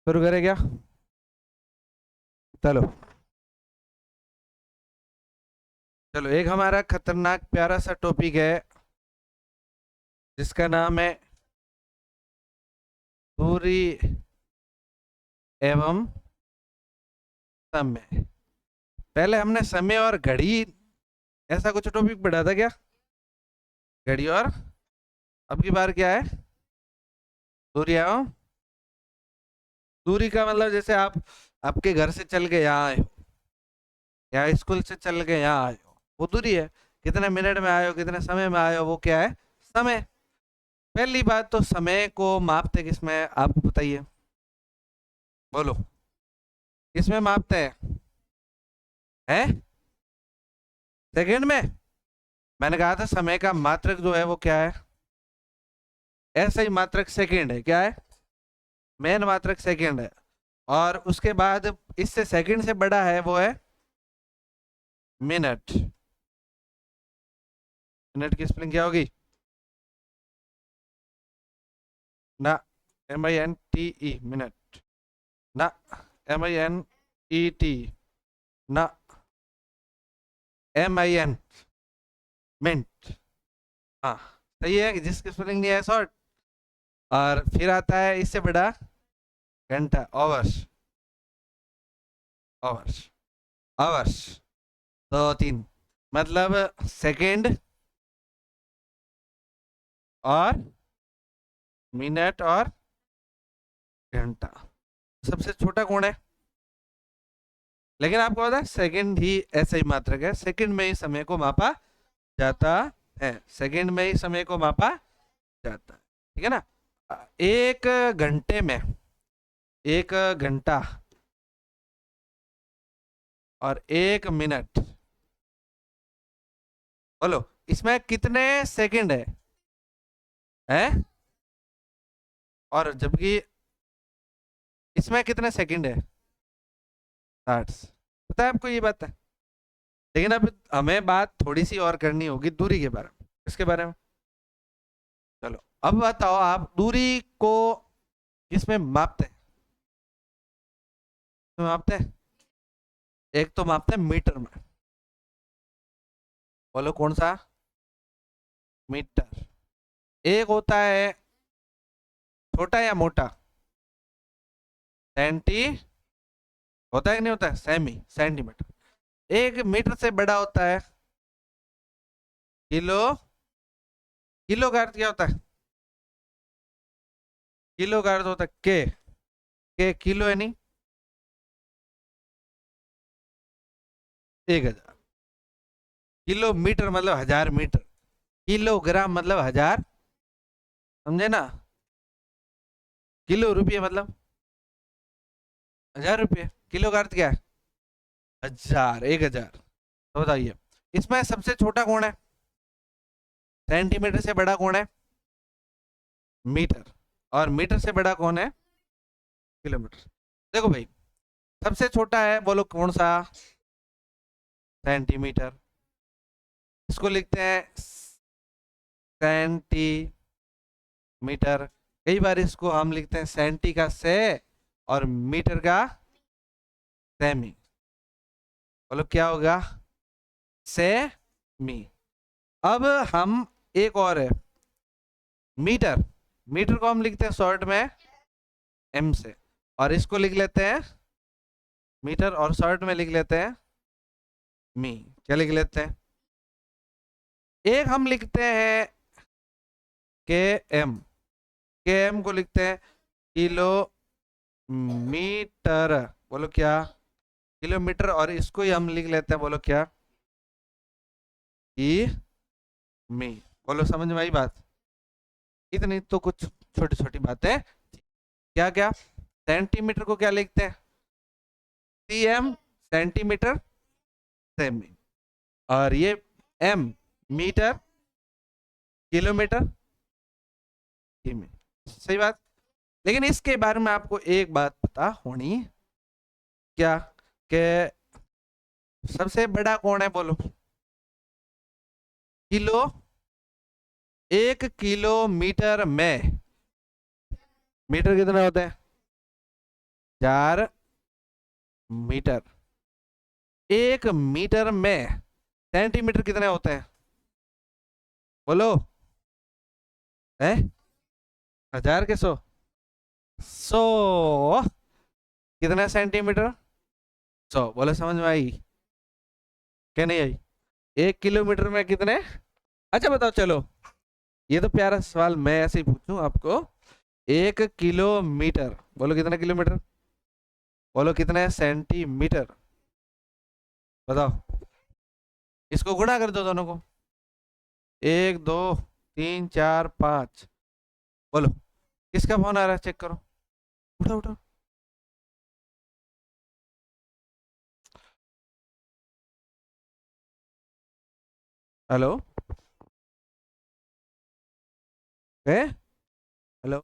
शुरू करें क्या? चलो चलो, एक हमारा खतरनाक प्यारा सा टॉपिक है जिसका नाम है दूरी एवं समय। पहले हमने समय और घड़ी ऐसा कुछ टॉपिक पढ़ा था क्या? घड़ी और अब की बार क्या है? दूरी एवं। दूरी का मतलब जैसे आप आपके घर से चल के यहाँ आए हो या स्कूल से चल के यहाँ आए हो, वो दूरी है। कितने मिनट में आए हो, कितने समय में आए हो, वो क्या है? समय। पहली बात तो समय को मापते किसमें आपको बताइए, बोलो किसमें मापते हैं? सेकंड में। मैंने कहा था समय का मात्रक जो है वो क्या है? ऐसा ही मात्रक सेकंड है। क्या है? मेन मात्रक सेकंड है। और उसके बाद इससे सेकंड से बड़ा है वो है मिनट। मिनट की स्पेलिंग क्या होगी? ना, MINTE मिनट। ना, MINET। ना, MIN मिनट। हाँ, सही है कि जिसकी स्पेलिंग नहीं है शॉर्ट। और फिर आता है इससे बड़ा घंटा, आवर्स। Hours, hours. तो तीन, मतलब सेकंड और मिनट और घंटा। सबसे छोटा कौन है? लेकिन आपको पता है सेकंड ही ऐसा ही मात्रक है, सेकंड में ही समय को मापा जाता है। सेकंड में ही समय को मापा जाता है, ठीक है ना? एक घंटे में, एक घंटा और एक मिनट, बोलो इसमें कितने सेकंड है? हैं? और जबकि इसमें कितने सेकंड है? 60। पता है आपको ये बात है? लेकिन अब हमें बात थोड़ी सी और करनी होगी दूरी के बारे में। इसके बारे में चलो, अब बताओ आप दूरी को किसमें मापते हैं? मापते हैं, एक तो मापते हैं मीटर में। बोलो कौन सा? मीटर। एक होता है छोटा या मोटा, सेंटी। होता है कि नहीं होता है? Semi, centimetre. एक मीटर से बड़ा होता है किलो। किलो का अर्थ क्या होता है? किलो का अर्थ होता है के किलो है नहीं, 1000। किलोमीटर मतलब 1000 मीटर। किलोग्राम मतलब 1000, समझे ना? किलो रुपये मतलब 1000 रुपये। किलो का अर्थ क्या है? 1000, 1000। तो बताइए इसमें सबसे छोटा कौन है? सेंटीमीटर से बड़ा कौन है? मीटर। और मीटर से बड़ा कौन है? किलोमीटर। देखो भाई, सबसे छोटा है, बोलो कौन सा? सेंटीमीटर। इसको लिखते हैं सेंटीमीटर। कई बार इसको हम लिखते हैं सेंटी का से और मीटर का सेमी। बोलो क्या होगा? सेमी। अब हम एक और है मीटर। मीटर को हम लिखते हैं शॉर्ट में एम से, और इसको लिख लेते हैं मीटर और शॉर्ट में लिख लेते हैं मी। क्या लिख लेते हैं? एक हम लिखते हैं के एम। के एम को लिखते हैं किलो मीटर। बोलो क्या? किलोमीटर। और इसको ही हम लिख लेते हैं, बोलो क्या? ई मी। बोलो समझ में आई बात? इतनी तो कुछ छोटी छोटी बातें। क्या क्या? सेंटीमीटर को क्या लिखते हैं? CM, centimetre, semi. और ये एम, मीटर, किलोमीटर, किमी। सही बात। लेकिन इसके बारे में आपको एक बात पता होनी, क्या? कि सबसे बड़ा कौन है? बोलो। किलो। 1 किलोमीटर में मीटर कितना होता है? 4 मीटर। 1 मीटर में सेंटीमीटर कितने होते हैं बोलो? है 1000 के 100। 100 कितने सेंटीमीटर? 100 बोलो, समझ में आई क्या नहीं आई? 1 किलोमीटर में कितने? अच्छा बताओ, चलो ये तो प्यारा सवाल, मैं ऐसे ही पूछूं आपको। 1 किलोमीटर बोलो कितने किलोमीटर? बोलो कितने सेंटीमीटर? बताओ। इसको गुणा कर दो दोनों को। 1 2 3 4 5। बोलो किसका फोन आ रहा है, चेक करो। उठो उठो। हेलो? है? हेलो?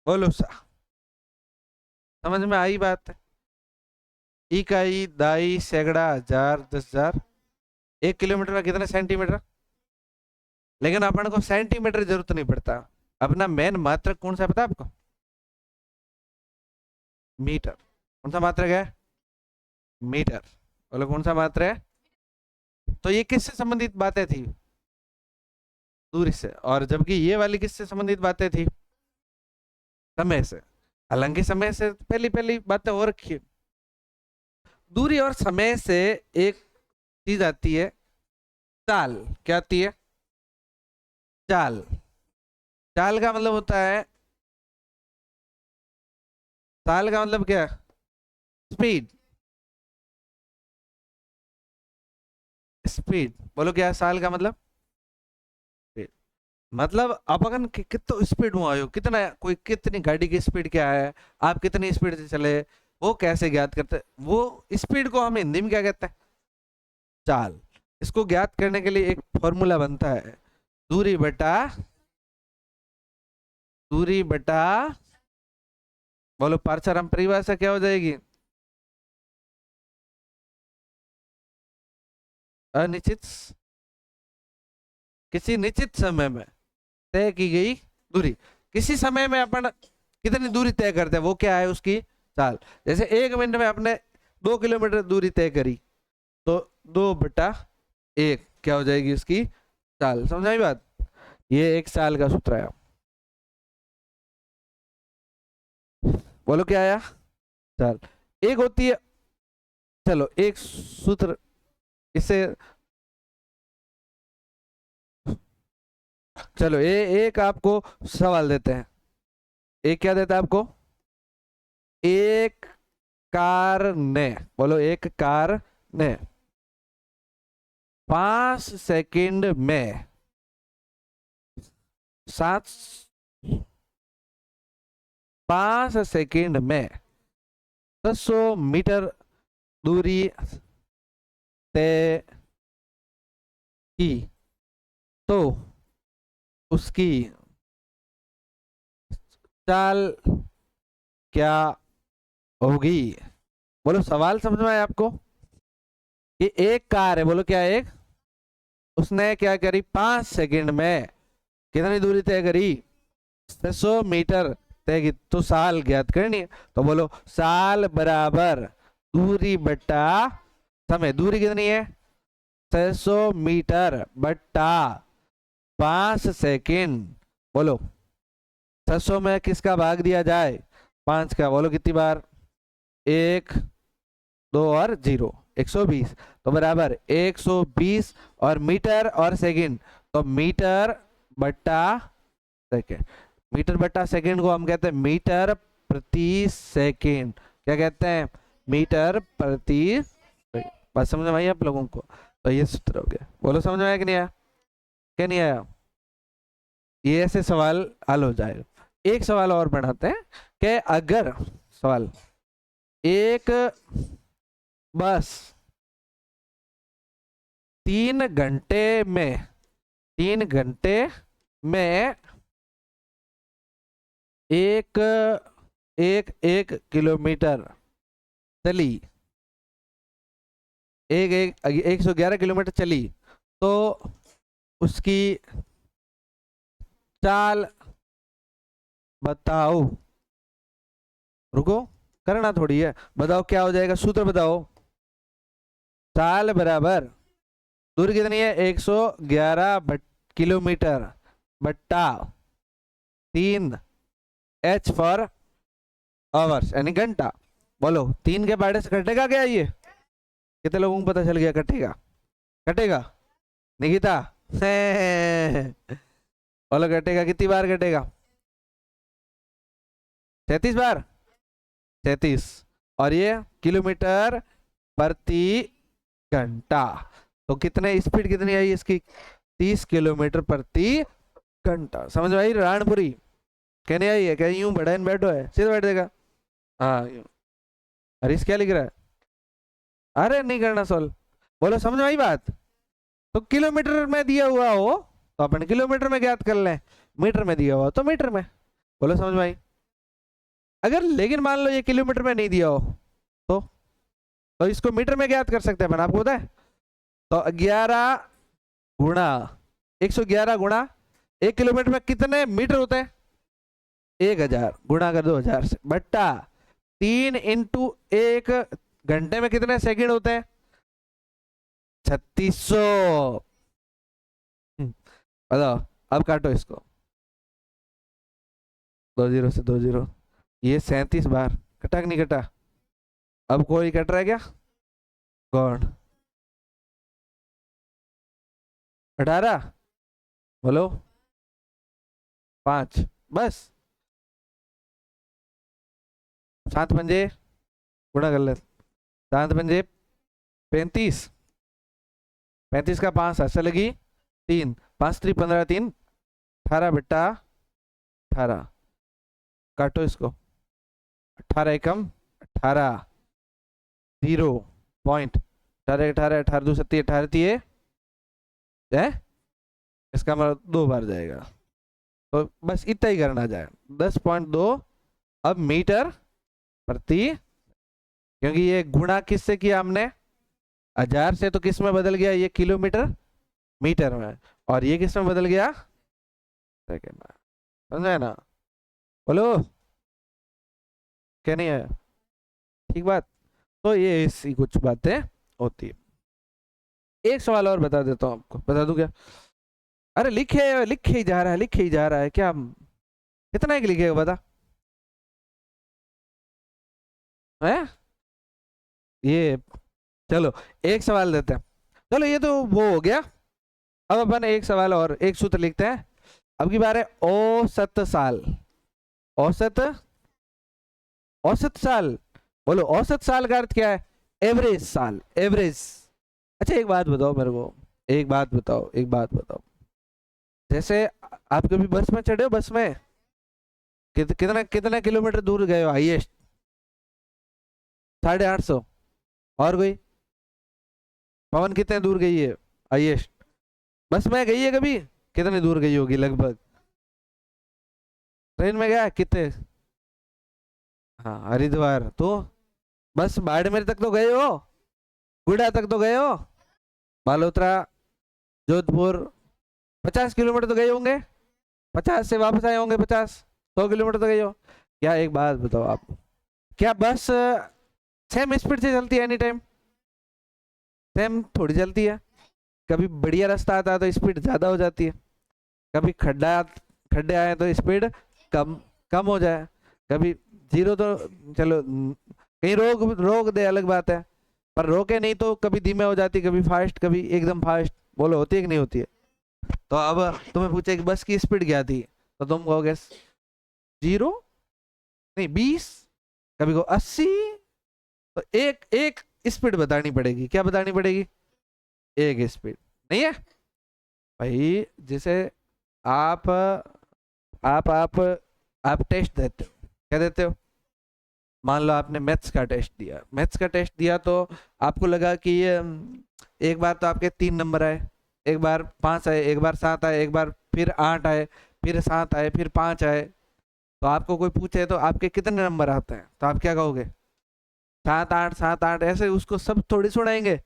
बोलो समझ में आई बात? इकाई, दाई, सैकड़ा, हजार, 10,000। 1 किलोमीटर में कितने सेंटीमीटर? लेकिन अपन को सेंटीमीटर जरूरत नहीं पड़ता। अपना मेन मात्रक कौन सा पता है आपको? मीटर। कौन सा मात्रक है? मीटर। बोलो कौन सा मात्रक है? तो ये किससे संबंधित बातें थी? दूरी से। और जबकि ये वाली किससे संबंधित बातें थी? समय से। हालांकि समय से पहली पहली बातें हो रखी है। दूरी और समय से एक चीज आती है, चाल। क्या आती है? चाल। चाल का मतलब होता है, चाल का मतलब क्या? स्पीड। स्पीड। बोलो क्या है साल का मतलब? स्पीड। मतलब अपन कितना स्पीड में आयो, कितना, कोई कितनी गाड़ी की स्पीड क्या है, आप कितनी स्पीड से चले, वो कैसे ज्ञात करते हैं? वो स्पीड को हम हिंदी में क्या कहते हैं? चाल। इसको ज्ञात करने के लिए एक फॉर्मूला बनता है, दूरी बटा, दूरी बटा, बोलो पारचरम परिभाषा क्या हो जाएगी? अनिश्चित, किसी निश्चित समय में तय की गई दूरी। किसी समय में अपन कितनी दूरी तय करते हैं, वो क्या है? उसकी चाल। जैसे 1 मिनट में आपने 2 किलोमीटर दूरी तय करी, तो 2/1 क्या हो जाएगी उसकी चाल। समझाई बात? ये एक साल का सूत्र है। बोलो क्या आया? चाल। एक होती है, चलो एक सूत्र इससे, चलो एक आपको सवाल देते हैं। एक क्या देता है आपको? एक कार ने, बोलो एक कार ने 5 सेकंड में 7, 5 सेकंड में 600 मीटर दूरी तय की, तो उसकी चाल क्या होगी? बोलो सवाल समझ में आया आपको? कि एक कार है, बोलो क्या है? एक, उसने क्या करी, 5 सेकंड में कितनी दूरी तय करी? 600 मीटर तय की, तो साल ज्ञात करनी है। तो बोलो साल बराबर दूरी बट्टा समय। दूरी कितनी है? 600 मीटर बट्टा 5 सेकंड। बोलो 600 में किसका भाग दिया जाए? 5 का। बोलो कितनी बार? 1 2 और 0, 120। तो बराबर 120, और मीटर और सेकंड, तो मीटर बट्टा सेकेंड। मीटर बटा सेकेंड को हम कहते हैं मीटर प्रति सेकेंड। क्या कहते हैं? मीटर प्रति सेकेंड। बात समझ में आई आप लोगों को? तो ये सूत्र हो गया। बोलो समझ में आया कि नहीं आया? क्या नहीं आया? ये ऐसे सवाल हल हो जाएगा। एक सवाल और बनाते हैं कि अगर सवाल, एक बस 3 घंटे में 1 किलोमीटर चली, 111 किलोमीटर चली, तो उसकी चाल बताओ। रुको, करना थोड़ी है, बताओ क्या हो जाएगा, सूत्र बताओ। चाल बराबर दूरी कितनी है? 111 किलोमीटर बट्टा 3 H फॉर आवर्स यानी घंटा। बोलो 3 के बारे से कटेगा क्या? ये कितने लोगों को पता चल गया? कटेगा, कटेगा निकिता? बोलो कटेगा, कितनी बार कटेगा? 33 बार, 33। और ये किलोमीटर प्रति घंटा, तो कितने स्पीड कितनी आई इसकी? 30 किलोमीटर प्रति घंटा। समझ में आई रानपुरी? कहने आई है क्या? यूं बढ़ा इन बैठो है, सीधा बैठ देगा। हाँ यूं। हरीश क्या लिख रहा है? अरे नहीं करना सॉल्व। बोलो समझ में आई बात? तो किलोमीटर में दिया हुआ हो तो अपन किलोमीटर में ज्ञात कर लें, मीटर में दिया हुआ तो मीटर में। बोलो समझ में आई? अगर लेकिन मान लो ये किलोमीटर में नहीं दिया हो तो इसको मीटर में ज्ञात कर सकते हैं अपन, आपको पता है? तो 11 गुणा 111 गुणा 1 किलोमीटर में कितने मीटर होते हैं? 1000 गुणा कर 2000 से बट्टा 3 इंटू 1 घंटे में कितने सेकंड होते हैं? 3600। बताओ, अब काटो इसको, 2 0 से 2 0, ये 37 बार कटा कि नहीं कटा? अब कोई कट रहा है क्या? कौन? 18? बोलो 5 बस। 7 पंजे गुणा कर ले, 7 पंजे 35, 35 का 5 ऐसा लगी 3, 5 3 15 3 18 बट्टा 18। काटो इसको, 18 एकम 18, 0 पॉइंट 18 18 18 2 7 18 3 है, इसका मतलब 2 बार जाएगा, तो बस इतना ही करना जाए। 10.2 अब मीटर प्रति, क्योंकि ये गुणा किससे किया हमने? 1000 से, तो किस में बदल गया? ये किलोमीटर मीटर में, और ये किस में बदल गया? सेकंड में। समझे ना? बोलो क्या नहीं है? ठीक बात। तो ये ऐसी कुछ बातें होती है। एक सवाल और बता देता हूँ आपको, बता दूं क्या? अरे लिखे ही जा रहा है, लिखे ही जा रहा है क्या? कितना एक लिखेगा बता? है ये, चलो एक सवाल देते हैं। चलो ये तो वो हो गया। अब अपन एक सवाल और, एक सूत्र लिखते हैं। अब की बार है औसत साल। औसत, औसत साल। बोलो औसत साल का अर्थ क्या है? एवरेज साल, एवरेज। अच्छा एक बात बताओ मेरे को, एक बात बताओ, जैसे आप कभी बस में चढ़े हो? बस में कितना कितना किलोमीटर दूर गए हो हाईएस्ट? 850। और कोई? पवन कितने दूर गई है हाईएस्ट? बस में गई है कभी? कितने दूर गई होगी लगभग? ट्रेन में गया कितने? हाँ हरिद्वार। तो बस बाड़मेर तक तो गए हो, गुड़ा तक तो गए हो, बालोतरा, जोधपुर, 50 किलोमीटर तो गए होंगे, 50 से वापस आए होंगे, 50-100 किलोमीटर तो गए हो। क्या एक बात बताओ आप, क्या बस सेम स्पीड से चलती है एनी टाइम? सेम थोड़ी चलती है। कभी बढ़िया रास्ता आता है तो स्पीड ज्यादा हो जाती है, कभी खड्डे आए तो स्पीड कम हो जाए, कभी 0 तो चलो कहीं रोक दे अलग बात है, पर रोके नहीं तो कभी धीमे हो जाती, कभी फास्ट, कभी एकदम फास्ट। बोलो होती है कि नहीं होती है? तो अब तुम्हें पूछे कि बस की स्पीड क्या थी? तो तुम कहोगे 0 नहीं 20, कभी को 80। तो एक एक स्पीड बतानी पड़ेगी। क्या बतानी पड़ेगी? एक स्पीड नहीं है भाई। जैसे आप आप आप आप टेस्ट देते हो, क्या देते हो? मान लो आपने मैथ्स का टेस्ट दिया, मैथ्स का टेस्ट दिया तो आपको लगा कि ये एक बार तो आपके 3 नंबर आए, एक बार 5 आए, एक बार 7 आए, एक बार फिर 8 आए, फिर 7 आए, फिर 5 आए। तो आपको कोई पूछे तो आपके कितने नंबर आते हैं, तो आप क्या कहोगे? 7 8 7 8, ऐसे उसको सब थोड़ी सुनाएंगे।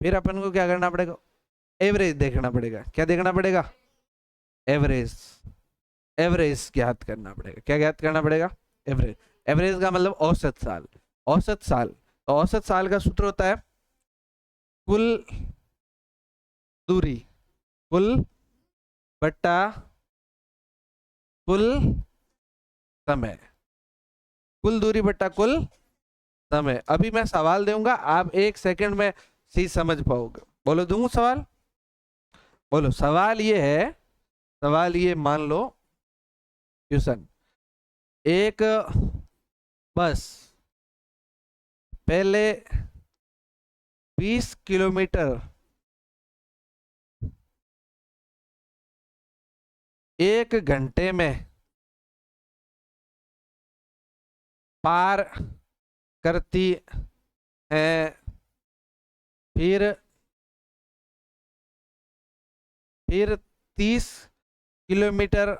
फिर अपन को क्या करना पड़ेगा? एवरेज देखना पड़ेगा। क्या देखना पड़ेगा? एवरेज। एवरेज ज्ञात करना पड़ेगा। क्या ज्ञात करना पड़ेगा? एवरेज। एवरेज का मतलब औसत साल। औसत साल, तो औसत साल का सूत्र होता है कुल दूरी, कुल बट्टा कुल समय, कुल दूरी बट्टा कुल समय। अभी मैं सवाल दूंगा, आप 1 सेकंड में सी समझ पाओगे। बोलो दूं सवाल? बोलो। सवाल ये है, सवाल ये मान लो क्वेश्चन, एक बस पहले 20 किलोमीटर 1 घंटे में पार करती है, फिर 30 किलोमीटर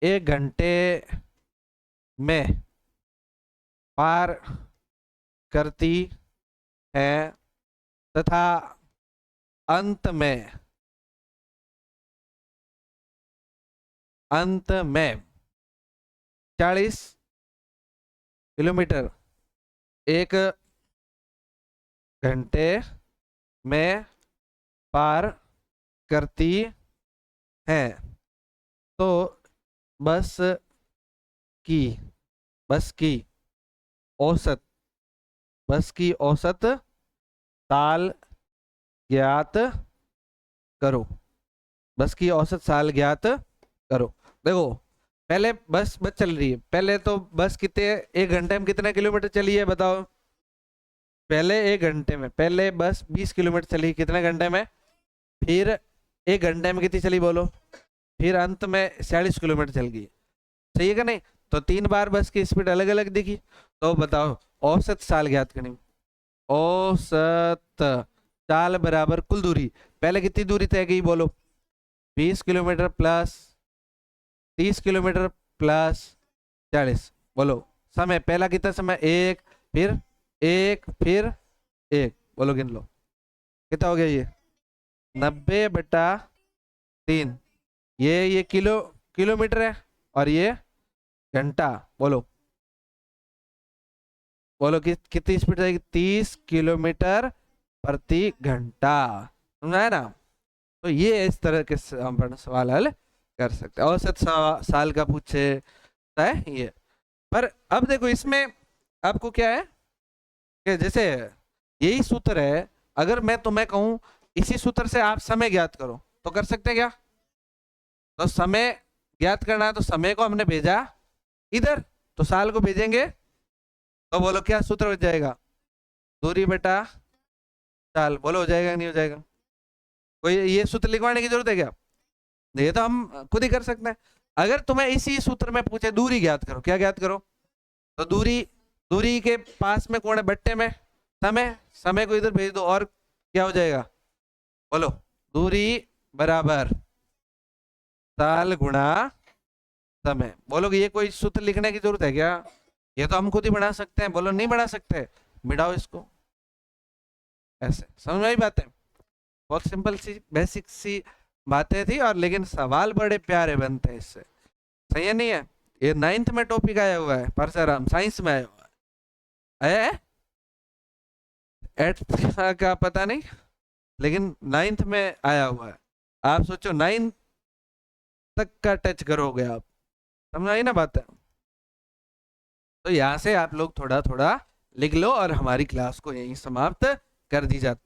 1 घंटे में पार करती है, तथा अंत में 40 किलोमीटर 1 घंटे में पार करती है। तो बस की औसत, बस की औसत साल ज्ञात करो। बस की औसत साल ज्ञात करो। देखो पहले बस चल रही है, पहले तो बस कितने 1 घंटे में कितने किलोमीटर चली है बताओ? पहले 1 घंटे में, पहले बस 20 किलोमीटर चली, कितने घंटे में? फिर 1 घंटे में कितनी चली बोलो? फिर अंत में 40 किलोमीटर चल गई। सही है क्या नहीं? तो 3 बार बस की स्पीड अलग अलग दिखी। तो बताओ औसत साल ज्ञात करनी। औसत साल बराबर कुल दूरी। पहले कितनी दूरी तय की बोलो? 20 किलोमीटर प्लस 30 किलोमीटर प्लस 40। बोलो समय, पहला कितना समय? 1, फिर 1, फिर 1। बोलो गिन लो कितना हो गया ये? 90/3। ये किलोमीटर है और ये घंटा। बोलो बोलो कितनी स्पीड जाएगी? 30 किलोमीटर प्रति घंटा। समझा है ना? तो ये इस तरह के अपन सवाल हल कर सकते हैं। औसत साल का पूछे है ये। पर अब देखो इसमें आपको क्या है कि जैसे यही सूत्र है, अगर मैं तुम्हें कहूं इसी सूत्र से आप समय ज्ञात करो तो कर सकते हैं क्या? तो समय ज्ञात करना है, तो समय को हमने भेजा इधर, तो साल को भेजेंगे। तो बोलो क्या सूत्र हो जाएगा? दूरी बटा साल। बोलो हो जाएगा नहीं हो जाएगा? कोई ये सूत्र लिखवाने की जरूरत है क्या? ये तो हम खुद ही कर सकते हैं। अगर तुम्हें इसी सूत्र में पूछे दूरी ज्ञात करो, क्या ज्ञात करो? तो दूरी, दूरी के पास में कौन है बट्टे में? समय। समय को इधर भेज दो और क्या हो जाएगा? बोलो दूरी बराबर साल गुणा समय। बोलो ये कोई सूत्र लिखने की जरूरत है क्या? ये तो हम खुद ही बना सकते हैं। बोलो नहीं बना सकते? मिटाओ इसको। ऐसे समझ में आई बात है? बहुत सिंपल सी बेसिक सी बातें थी, और लेकिन सवाल बड़े प्यारे बनते हैं इससे। सही है नहीं है? ये 9th में टॉपिक आया हुआ है, परशुराम साइंस में आया हुआ है। 8th का पता नहीं, लेकिन 9th में आया हुआ है। आप सोचो 9th तक का टच करोगे आप। समझ आई ना बात है? तो यहाँ से आप लोग थोड़ा थोड़ा लिख लो और हमारी क्लास को यहीं समाप्त कर दी जाती